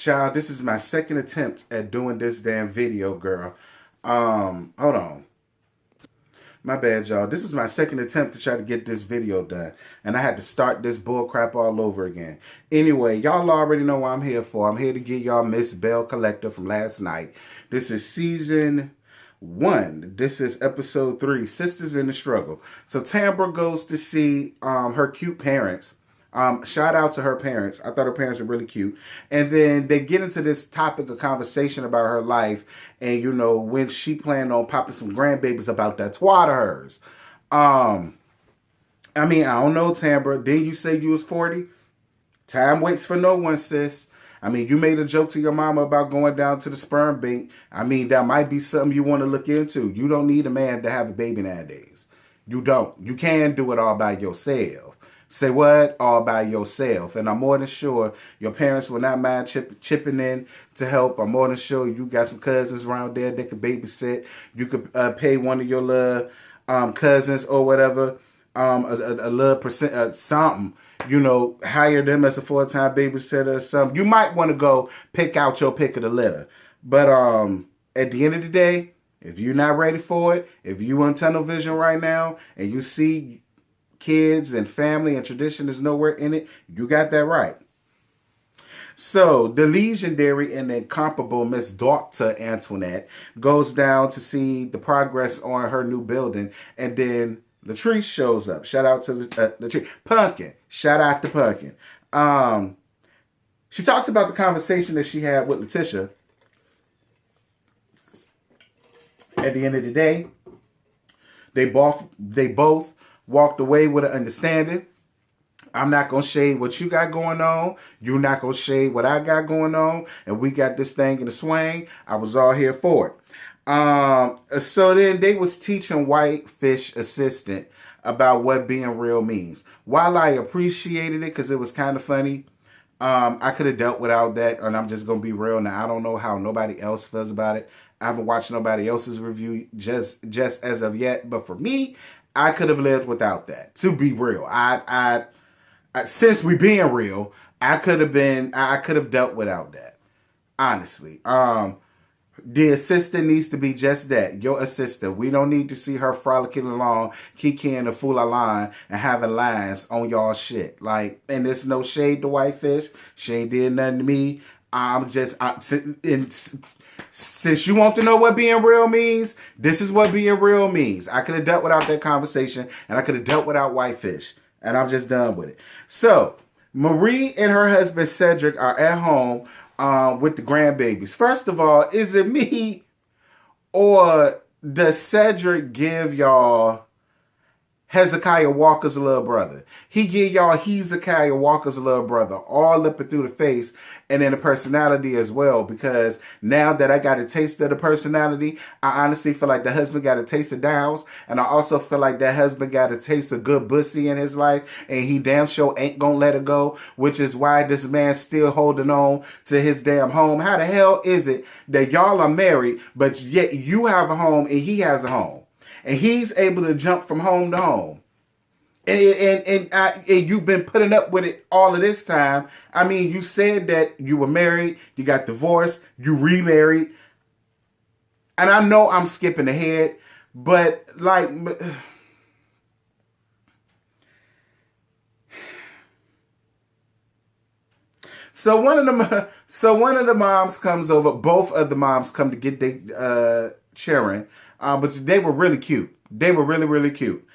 Child, this is my second attempt at doing this damn video, girl. Hold on. My bad, y'all. This was my second attempt to try to get this video done. And I had to start this bull crap all over again. Anyway, y'all already know what I'm here for. I'm here to give y'all Miss Belle Collector from last night. This is season 1. This is episode 3, Sisters in the Struggle. So Tamara goes to see her cute parents. Shout out to her parents. I thought her parents were really cute. And then they get into this topic of conversation about her life. And, you know, when she planned on popping some grandbabies about that twat of hers. I mean, I don't know, Tamara. Didn't you say you was 40? Time waits for no one, sis. I mean, you made a joke to your mama about going down to the sperm bank. I mean, that might be something you want to look into. You don't need a man to have a baby nowadays. You don't. You can do it all by yourself. Say what? All by yourself. And I'm more than sure your parents will not mind chipping in to help. I'm more than sure you got some cousins around there that could babysit. You could pay one of your little cousins or whatever a little percent, something. You know, hire them as a full-time babysitter or something. You might want to go pick out your pick of the litter. But at the end of the day, if you're not ready for it, if you in tunnel vision right now and you see kids and family and tradition is nowhere in it, you got that right. So the legendary and incomparable Miss Dr. Antoinette goes down to see the progress on her new building, and then Latrice shows up. Shout out to Latrice. Pumpkin. Shout out to Pumpkin. She talks about the conversation that she had with Tisha. At the end of the day, they both walked away with an understanding. I'm not going to shade what you got going on. You're not going to shade what I got going on. And we got this thing in the swing. I was all here for it. So then they was teaching Whitefish assistant about what being real means. While I appreciated it because it was kind of funny, I could have dealt without that. And I'm just going to be real. Now, I don't know how nobody else feels about it. I haven't watched nobody else's review just as of yet. But for me, I could have lived without that. To be real, I since we being real, I could have dealt without that. Honestly, the assistant needs to be just that, your assistant. We don't need to see her frolicking along, kikiing the fool line and having lines on y'all shit. Like, and there's no shade to Whitefish. She ain't did nothing to me. Since you want to know what being real means, this is what being real means. I could have dealt without that conversation, and I could have dealt without Whitefish, and I'm just done with it. So, Marie and her husband Cedric are at home with the grandbabies. First of all, is it me, or does Cedric give y'all Hezekiah Walker's little brother? He give y'all Hezekiah Walker's little brother all up and through the face, and then the personality as well, because now that I got a taste of the personality, I honestly feel like the husband got a taste of downs, and I also feel like that husband got a taste of good pussy in his life, and he damn sure ain't gonna let it go, which is why this man's still holding on to his damn home. How the hell is it that y'all are married, but yet you have a home and he has a home? And he's able to jump from home to home. And you've been putting up with it all of this time. I mean, you said that you were married, you got divorced, you remarried. And I know I'm skipping ahead, but like... So one of the moms comes over. Both of the moms come to get their children. But they were really cute. They were really, really cute.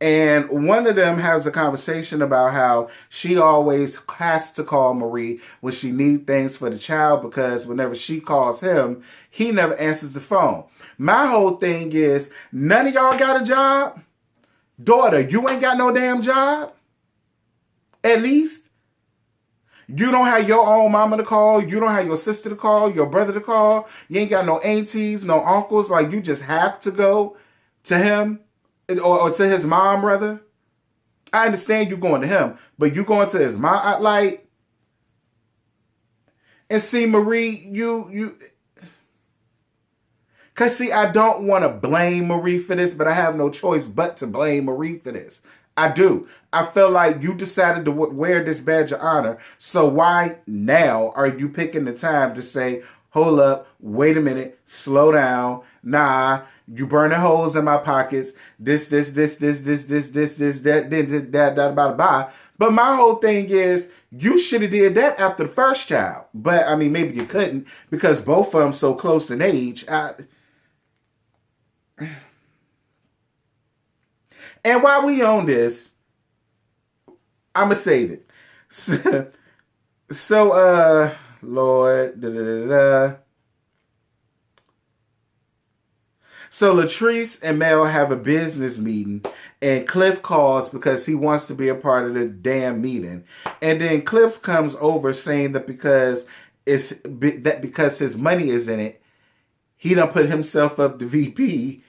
And one of them has a conversation about how she always has to call Marie when she needs things for the child, because whenever she calls him, he never answers the phone. My whole thing is, none of y'all got a job? Daughter, you ain't got no damn job? At least? You don't have your own mama to call. You don't have your sister to call, your brother to call. You ain't got no aunties, no uncles. Like, you just have to go to him or to his mom, rather. I understand you going to him, but you going to his mom, like, and see, Marie, because see, I don't want to blame Marie for this, but I have no choice but to blame Marie for this. I do. I feel like you decided to wear this badge of honor. So why now are you picking the time to say, hold up, wait a minute, slow down. Nah, you burning holes in my pockets. That. But my whole thing is, you should have did that after the first child. But, I mean, maybe you couldn't because both of them so close in age. And while we on this, I'm going to save it. So, Lord, So Latrice and Mel have a business meeting, and Cliff calls because he wants to be a part of the damn meeting. And then Cliff comes over saying that because his money is in it, he done put himself up to VP,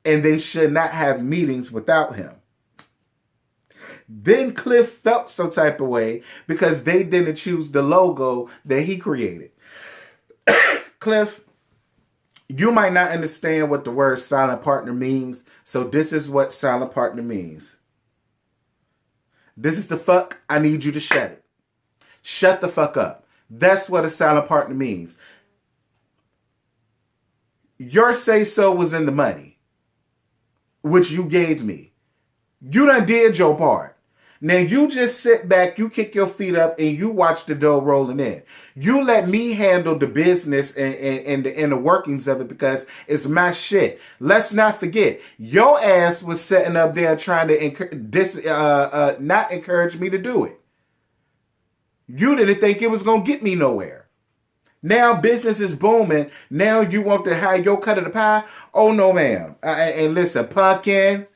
and they should not have meetings without him. Then Cliff felt some type of way because they didn't choose the logo that he created. Cliff, you might not understand what the word silent partner means, so this is what silent partner means. This is the fuck, I need you to shut it. Shut the fuck up. That's what a silent partner means. Your say-so was in the money, which you gave me. You done did your part. Now you just sit back, you kick your feet up, and you watch the dough rolling in. You let me handle the business and the workings of it because it's my shit. Let's not forget, your ass was sitting up there trying to not encourage me to do it. You didn't think it was going to get me nowhere. Now business is booming. Now you want to have your cut of the pie? Oh no, ma'am. And listen, Pumpkin,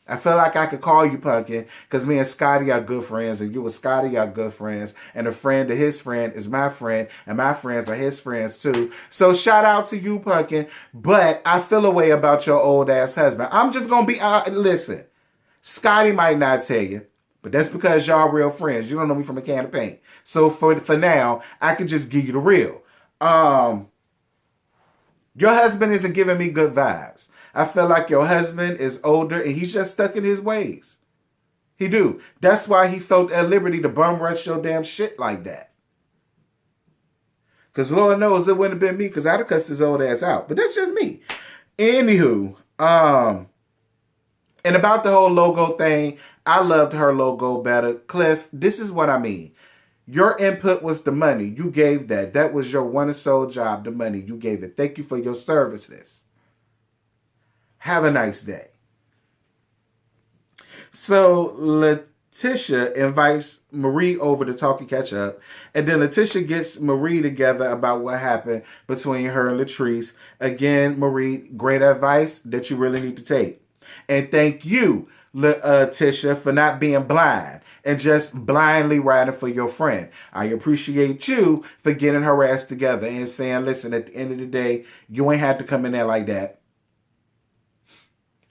I feel like I could call you Pumpkin because me and Scotty are good friends and you and Scotty are good friends. And a friend of his friend is my friend and my friends are his friends too. So shout out to you, Pumpkin. But I feel a way about your old ass husband. I'm just going to be, listen, Scotty might not tell you, but that's because y'all real friends. You don't know me from a can of paint. So for now, I could just give you the real. Your husband isn't giving me good vibes. I feel like your husband is older and he's just stuck in his ways. He do. That's why he felt at liberty to bum rush your damn shit like that. Because Lord knows it wouldn't have been me because I'd have cussed his old ass out. But that's just me. Anywho, and about the whole logo thing, I loved her logo better. Cliff, this is what I mean. Your input was the money. You gave that. That was your one and sole job, the money. You gave it. Thank you for your services. Have a nice day. So Letitia invites Marie over to talk and catch up. And then Letitia gets Marie together about what happened between her and Latrice. Again, Marie, great advice that you really need to take. And thank you, Tisha, for not being blind and just blindly riding for your friend. I appreciate you for getting her ass together and saying, listen, at the end of the day, you ain't have to come in there like that.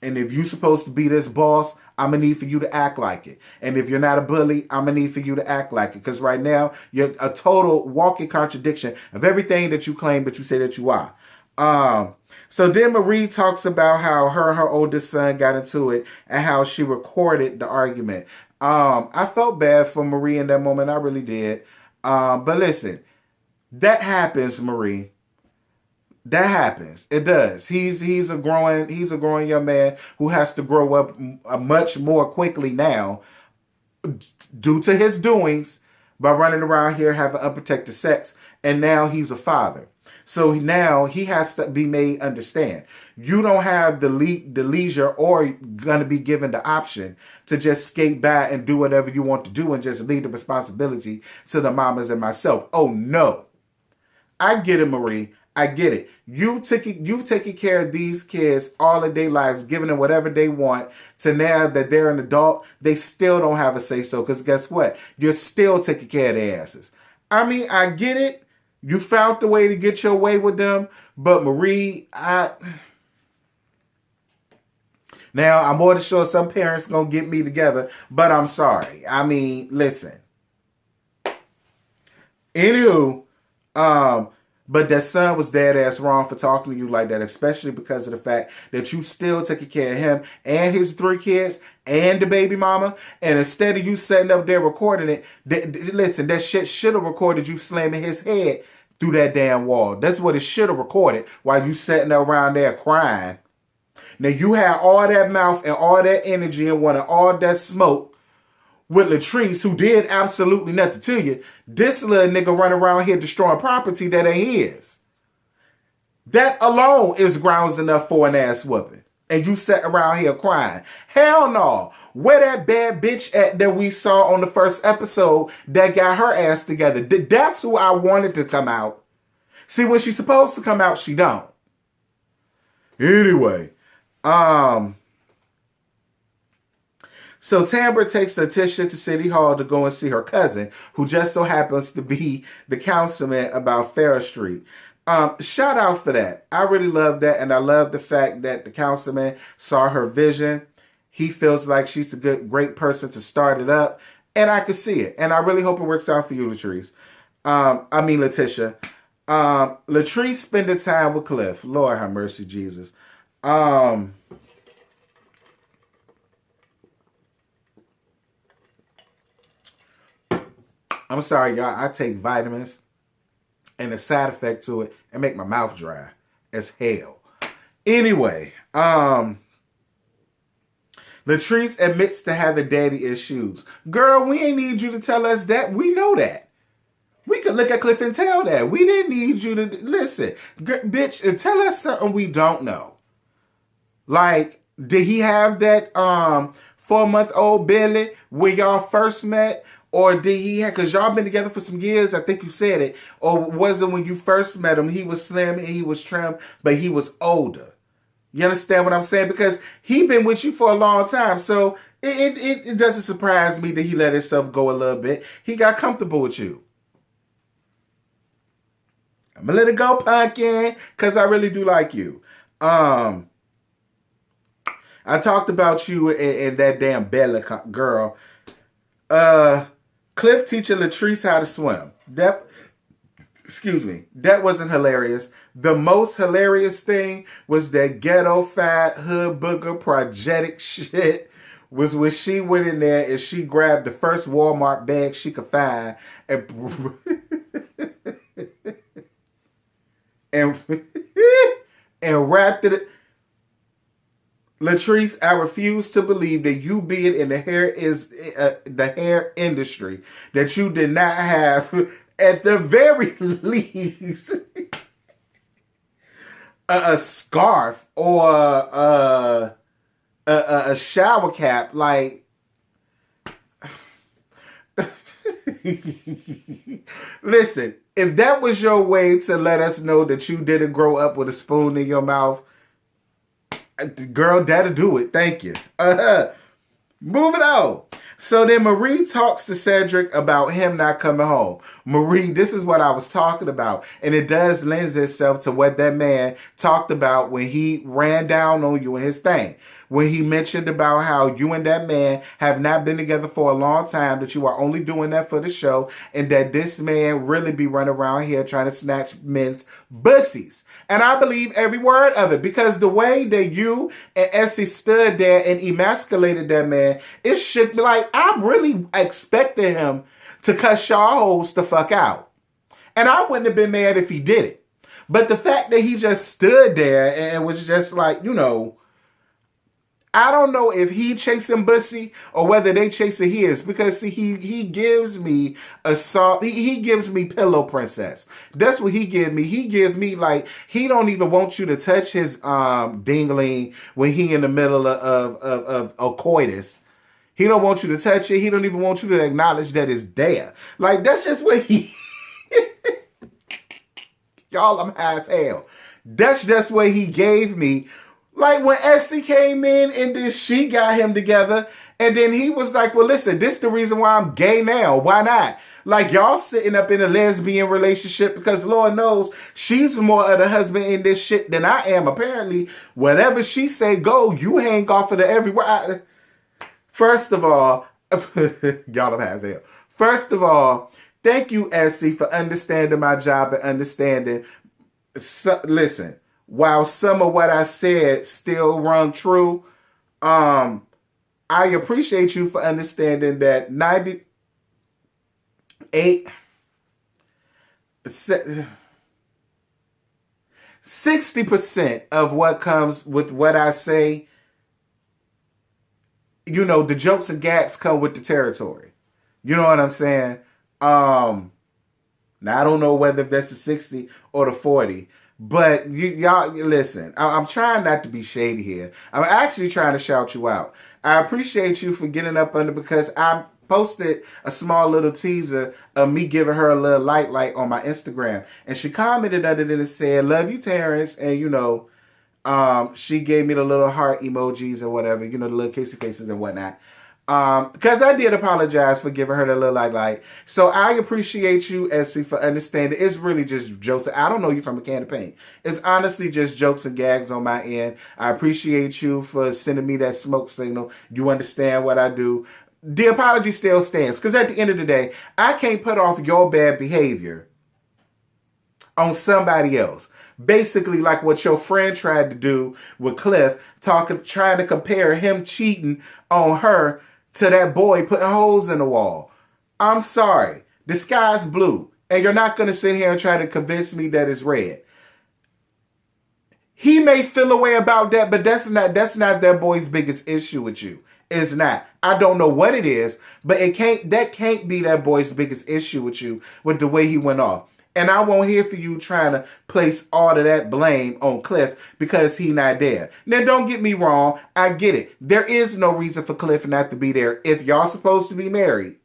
And if you're supposed to be this boss, I'm going to need for you to act like it. And if you're not a bully, I'm going to need for you to act like it. Because right now, you're a total walking contradiction of everything that you claim that you say that you are. So then Marie talks about how her and her oldest son got into it and how she recorded the argument. I felt bad for Marie in that moment. I really did. But listen, that happens, Marie. That happens. It does. He's a growing young man who has to grow up much more quickly now due to his doings by running around here having unprotected sex. And now he's a father. So now he has to be made understand. You don't have the leisure or going to be given the option to just skate by and do whatever you want to do and just leave the responsibility to the mamas and myself. Oh, no. I get it, Marie. I get it. You've taken care of these kids all of their lives, giving them whatever they want, to now that they're an adult, they still don't have a say-so. Because guess what? You're still taking care of their asses. I mean, I get it. You found the way to get your way with them. But Marie, now, I'm more than sure some parents going to get me together, but I'm sorry. I mean, listen. Anywho, But that son was dead ass wrong for talking to you like that, especially because of the fact that you still taking care of him and his 3 kids and the baby mama. And instead of you sitting up there recording it, listen, that shit should have recorded you slamming his head through that damn wall. That's what it should have recorded while you sitting around there crying. Now you had all that mouth and all that energy and wanted all that smoke with Latrice, who did absolutely nothing to you. This little nigga running around here destroying property that ain't his. That alone is grounds enough for an ass whooping. And you sat around here crying. Hell no. Where that bad bitch at that we saw on the first episode that got her ass together? That's who I wanted to come out. See, when she's supposed to come out, she don't. Anyway, so Tamara takes Tisha to City Hall to go and see her cousin, who just so happens to be the councilman about Farrah Street. Shout out for that. I really love that, and I love the fact that the councilman saw her vision. He feels like she's a great person to start it up, and I can see it. And I really hope it works out for you, Letitia. Latrice spending time with Cliff. Lord have mercy, Jesus. I'm sorry, y'all. I take vitamins and a side effect to it and make my mouth dry as hell. Anyway, Latrice admits to having daddy issues. Girl, we ain't need you to tell us that. We know that. We could look at Cliff and tell that. We didn't need you to listen. Bitch, tell us something we don't know. Like, did he have that 4-month-old Belle when y'all first met? Or did he have, because y'all been together for some years, I think you said it. Or was it when you first met him, he was slim and he was trim, but he was older? You understand what I'm saying? Because he been with you for a long time. So it doesn't surprise me that he let himself go a little bit. He got comfortable with you. I'm going to let it go, pumpkin, because I really do like you. I talked about you and that damn Belle girl. Cliff teaching Latrice how to swim. That wasn't hilarious. The most hilarious thing was that ghetto fat hood booger progetic shit was when she went in there and she grabbed the first Walmart bag she could find and and wrapped it. Latrice, I refuse to believe that you being in the hair industry, that you did not have, at the very least, a scarf or a shower cap. Like, listen, if that was your way to let us know that you didn't grow up with a spoon in your mouth, girl, that'll do it. Thank you. Moving on. So then Marie talks to Cedric about him not coming home. Marie, this is what I was talking about. And it does lend itself to what that man talked about when he ran down on you in his thing. When he mentioned about how you and that man have not been together for a long time, that you are only doing that for the show, and that this man really be running around here trying to snatch men's bussies. And I believe every word of it, because the way that you and Essie stood there and emasculated that man, it should be like, I really expected him to cuss y'all hoes the fuck out. And I wouldn't have been mad if he did it. But the fact that he just stood there and was just like, you know, I don't know if he chasing bussy or whether they chasing his, because see, he gives me a soft, he gives me pillow princess. That's what he give me. He give me like, he don't even want you to touch his dingling when he in the middle of a coitus. He don't want you to touch it. He don't even want you to acknowledge that it's there. Like, that's just what he, y'all, I'm high as hell. That's just what he gave me. Like when Essie came in and then she got him together, and then he was like, well, listen, this is the reason why I'm gay now. Why not? Like, y'all sitting up in a lesbian relationship because Lord knows she's more of the husband in this shit than I am. Apparently, whatever she say go, you hang off of the everywhere. First of all, y'all have as hell. First of all, Thank you, Essie, for understanding my job and understanding. So, listen, while some of what I said still rung true, I appreciate you for understanding that 60% of what comes with what I say, the jokes and gags come with the territory. You know what I'm saying? Now I don't know whether that's the 60 or the 40, but y'all listen. I'm trying not to be shady here. I'm actually trying to shout you out. I appreciate you for getting up under, because I posted a small little teaser of me giving her a little light on my Instagram, and she commented under it and said, "Love you, Terrence," and she gave me the little heart emojis and whatever, the little kissy faces and whatnot. Because I did apologize for giving her the little light. So I appreciate you, Essie, for understanding. It's really just jokes. I don't know you from a can of paint. It's honestly just jokes and gags on my end. I appreciate you for sending me that smoke signal. You understand what I do. The apology still stands. Because at the end of the day, I can't put off your bad behavior on somebody else. Basically, like what your friend tried to do with Cliff, trying to compare him cheating on her to that boy putting holes in the wall. I'm sorry. The sky's blue. And you're not going to sit here and try to convince me that it's red. He may feel a way about that, but that's not that boy's biggest issue with you. It's not. I don't know what it is, but that can't be that boy's biggest issue with you, with the way he went off. And I won't hear for you trying to place all of that blame on Cliff because he not there. Now, don't get me wrong. I get it. There is no reason for Cliff not to be there. If y'all supposed to be married,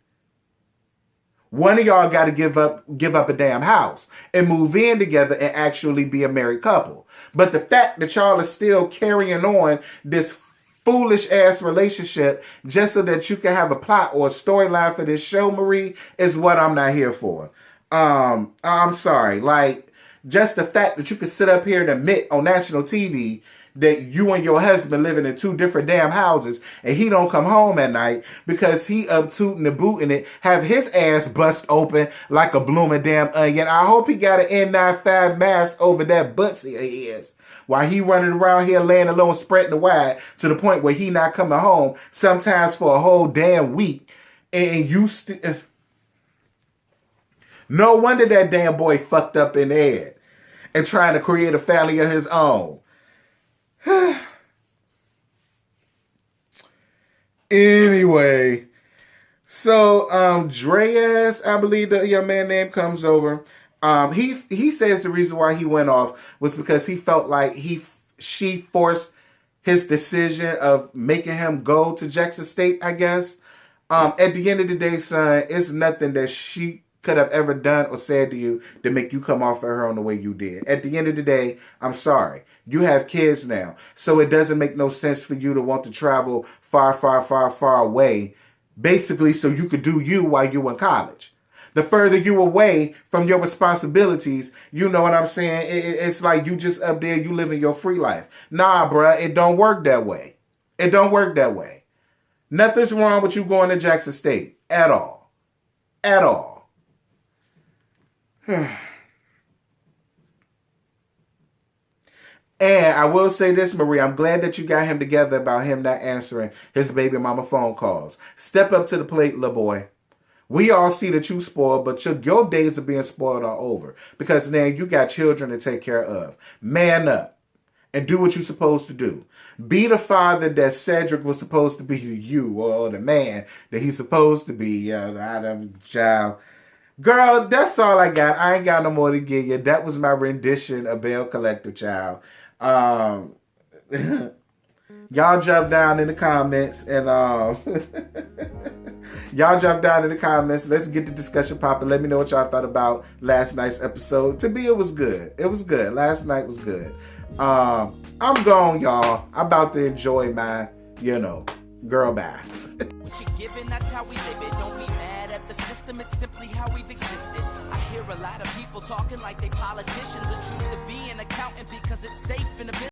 one of y'all got to give up a damn house and move in together and actually be a married couple. But the fact that y'all are still carrying on this foolish ass relationship just so that you can have a plot or a storyline for this show, Marie, is what I'm not here for. I'm sorry. Like, just the fact that you can sit up here and admit on national TV that you and your husband living in two different damn houses and he don't come home at night because he up tooting and booting it, have his ass bust open like a blooming damn onion. I hope he got an N95 mask over that butsy of his while he running around here laying alone, spreading the wide to the point where he not coming home sometimes for a whole damn week. And you still... No wonder that damn boy fucked up in the head and trying to create a family of his own. Anyway, so Dreas, I believe the young man name, comes over. He says the reason why he went off was because he felt like she forced his decision of making him go to Jackson State, I guess. At the end of the day, son, it's nothing that she could have ever done or said to you to make you come off of her on the way you did. At the end of the day, I'm sorry. You have kids now. So it doesn't make no sense for you to want to travel far, far, far, far away, basically so you could do you while you in college. The further you away from your responsibilities, you know what I'm saying? It's like you just up there, you living your free life. Nah, bruh, it don't work that way. It don't work that way. Nothing's wrong with you going to Jackson State at all. At all. And I will say this, Marie, I'm glad that you got him together about him not answering his baby mama phone calls. Step up to the plate, little boy. We all see that you spoiled, but your days of being spoiled are over. Because now you got children to take care of. Man up and do what you're supposed to do. Be the father that Cedric was supposed to be to you, or the man that he's supposed to be. Child. Girl, that's all I got. I ain't got no more to give you. That was my rendition of Belle Collector, child. Y'all jump down in the comments and y'all jump down in the comments. Let's get the discussion popping. Let me know what y'all thought about last night's episode. To me, it was good. It was good. Last night was good. I'm gone, y'all. I'm about to enjoy my, girl, bye. What you're giving, that's how we live it. Don't be mad at the system, it's simply how we've existed. I hear a lot of people talking like they politicians and choose to be an accountant because it's safe in the business.